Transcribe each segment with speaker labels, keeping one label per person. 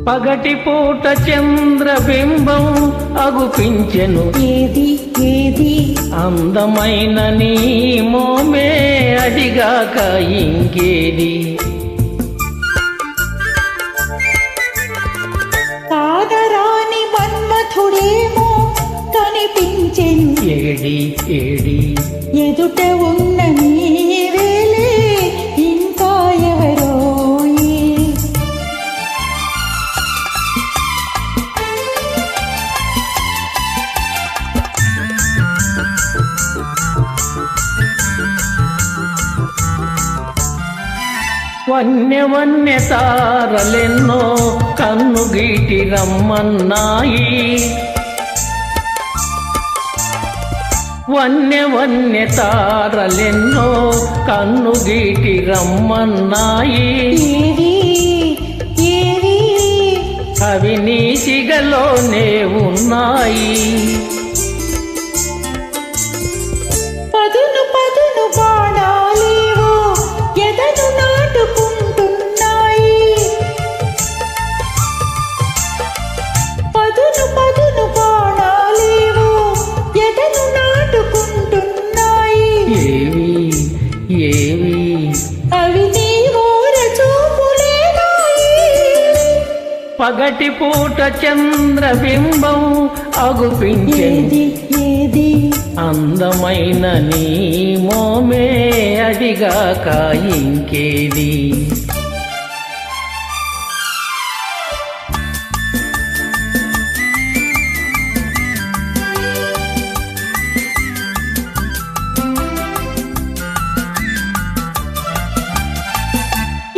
Speaker 1: పగటి పూట చంద్రబింబం అగుపించెను
Speaker 2: ఏది ఏది
Speaker 1: అందమైన నీ మోమే అడిగాక ఇంకేది
Speaker 2: కాదరాని మన్మథుడేమో కనిపించెను
Speaker 1: ఏడి ఏడి
Speaker 2: ఎదుట ఉన్న నీవేలే ఇంకా ఎవరో
Speaker 1: వన్య వన్య తారలెన్నో కన్ను గీటి రమ్మన్నాయి వన్య వన్య తారలెన్నో కన్ను గీటి రమ్మన్నాయి
Speaker 2: ఏది ఏది
Speaker 1: అవి నీ సిగలోనే ఉన్నాయి
Speaker 2: పదును పదును బాణాలేవో ఎదను నాటుకుంటున్నాయి పదును పదును బాణాలేవో ఎదను నాటుకుంటున్నాయి
Speaker 1: ఏవి ఏవి
Speaker 2: అవి నీ ఓర చూపులేనాయి
Speaker 1: పగటి పూట చంద్రబింబం అగుపించెను
Speaker 2: ఏది ఏది
Speaker 1: అందమైన నీ మోమే అడిగాక ఇంకేది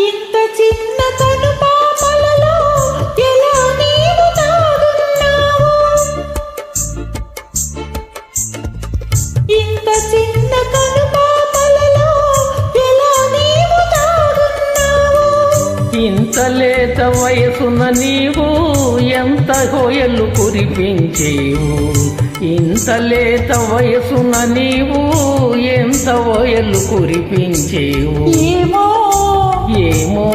Speaker 2: ఇంత చిన్న కనుపాపలలో ఎలా నీవు తాగున్నావు ఇంత చిన్న కనుపాపలలో ఎలా నీవు తాగున్నావు
Speaker 1: ఇంత లేత వయసున నీవు ఎంత హోయలు కురిపించేవు ఇంత లేత వయసున నీవు ఎంత హోయలు కురిపించేవు
Speaker 2: ఏమో
Speaker 1: ఏమో